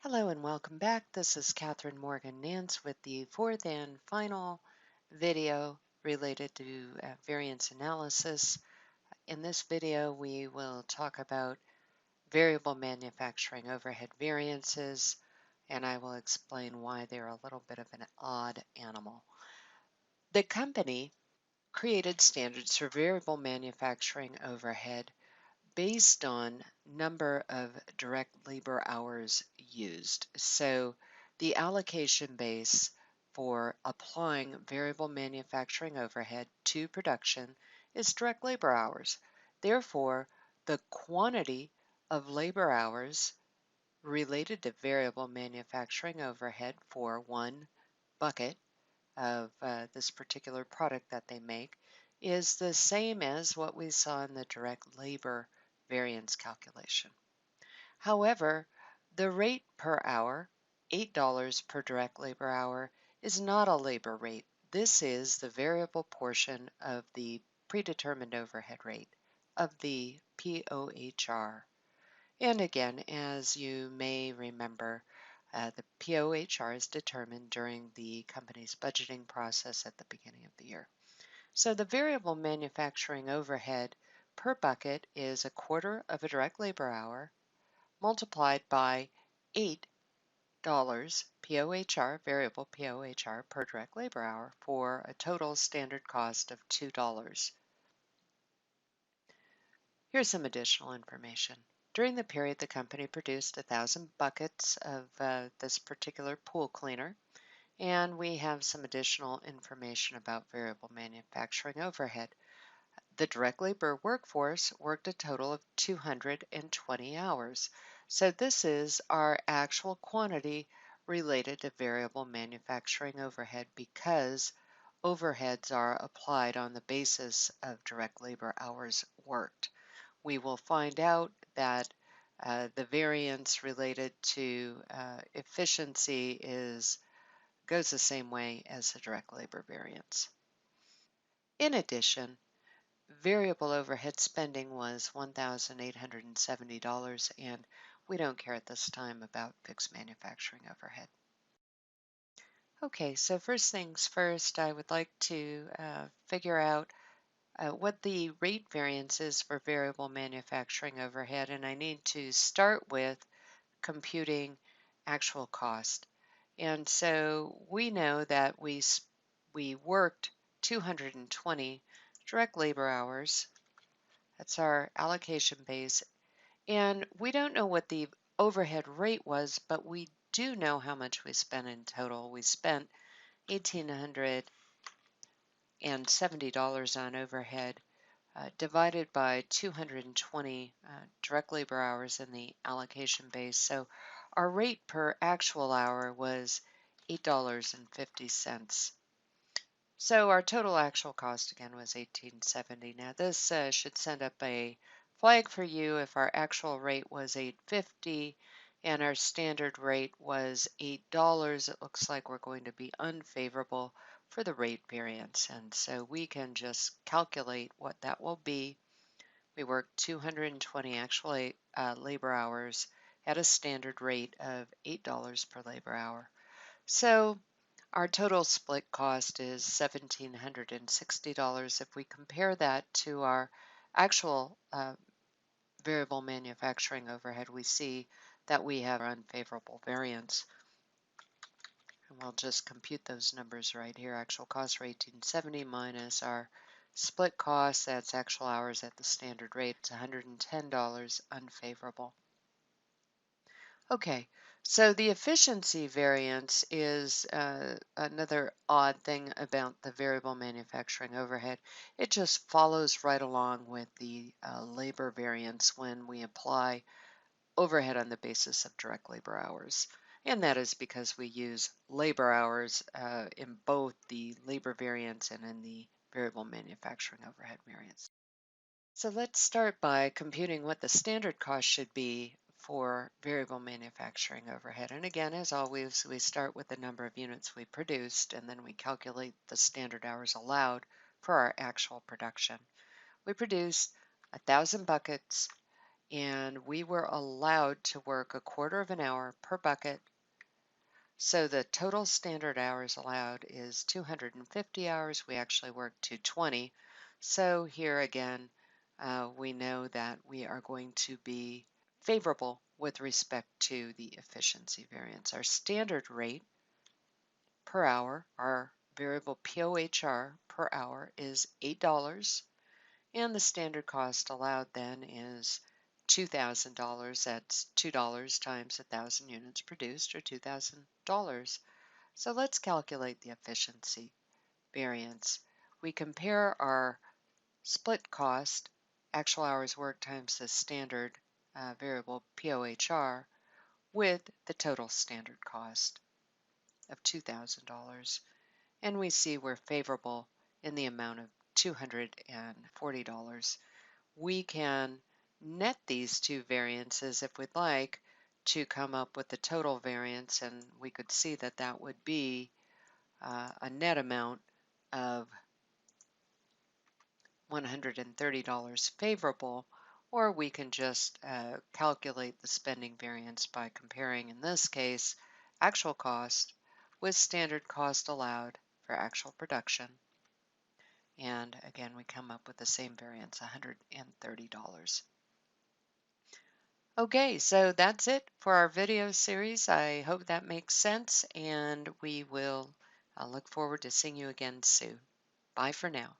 Hello and welcome back. This is Catherine Morgan-Nance with the fourth and final video related to variance analysis. In this video, we will talk about variable manufacturing overhead variances, and I will explain why they're a little bit of an odd animal. The company created standards for variable manufacturing overhead based on number of direct labor hours used. So the allocation base for applying variable manufacturing overhead to production is direct labor hours. Therefore, the quantity of labor hours related to variable manufacturing overhead for one bucket of this particular product that they make is the same as what we saw in the direct labor variance calculation. However, the rate per hour, $8 per direct labor hour, is not a labor rate. This is the variable portion of the predetermined overhead rate of the POHR. And again, as you may remember, the POHR is determined during the company's budgeting process at the beginning of the year. So the variable manufacturing overhead per bucket is a quarter of a direct labor hour multiplied by $8 POHR, variable POHR per direct labor hour for a total standard cost of $2. Here's some additional information. During the period, the company produced 1,000 buckets of this particular pool cleaner, and we have some additional information about variable manufacturing overhead. The direct labor workforce worked a total of 220 hours. So this is our actual quantity related to variable manufacturing overhead because overheads are applied on the basis of direct labor hours worked. We will find out that the variance related to efficiency goes the same way as the direct labor variance. In addition, variable overhead spending was $1,870, and we don't care at this time about fixed manufacturing overhead. Okay, so first things first, I would like to figure out what the rate variance is for variable manufacturing overhead, and I need to start with computing actual cost. And so we know that we worked 220 direct labor hours. That's our allocation base. And we don't know what the overhead rate was, but we do know how much we spent in total. We spent $1,870 on overhead, divided by 220 direct labor hours in the allocation base. So our rate per actual hour was $8.50. So our total actual cost again was $18.70. Now this should send up a flag for you if our actual rate was $8.50 and our standard rate was $8. It looks like we're going to be unfavorable for the rate variance, and so we can just calculate what that will be. We worked 220 actual labor hours at a standard rate of $8 per labor hour. So our total split cost is $1,760. If we compare that to our actual variable manufacturing overhead, we see that we have unfavorable variance. And we'll just compute those numbers right here. Actual cost for $1,870 minus our split cost, that's actual hours at the standard rate, it's $110 unfavorable. Okay, so the efficiency variance is another odd thing about the variable manufacturing overhead. It just follows right along with the labor variance when we apply overhead on the basis of direct labor hours. And that is because we use labor hours in both the labor variance and in the variable manufacturing overhead variance. So let's start by computing what the standard cost should be for variable manufacturing overhead. And again, as always, we start with the number of units we produced, and then we calculate the standard hours allowed for our actual production. We produced 1,000 buckets, and we were allowed to work 1/4 of an hour per bucket. So the total standard hours allowed is 250 hours. We actually worked 220. So here again, we know that we are going to be favorable with respect to the efficiency variance. Our standard rate per hour, our variable POHR per hour is $8, and the standard cost allowed then is $2,000. That's $2 times 1,000 units produced, or $2,000. So let's calculate the efficiency variance. We compare our split cost, actual hours worked times the standard variable POHR, with the total standard cost of $2,000. And we see we're favorable in the amount of $240. We can net these two variances if we'd like to come up with the total variance, and we could see that that would be a net amount of $130 favorable, or we can just calculate the spending variance by comparing, in this case, actual cost with standard cost allowed for actual production. And again, we come up with the same variance, $130. Okay, so that's it for our video series. I hope that makes sense, and we will look forward to seeing you again soon. Bye for now.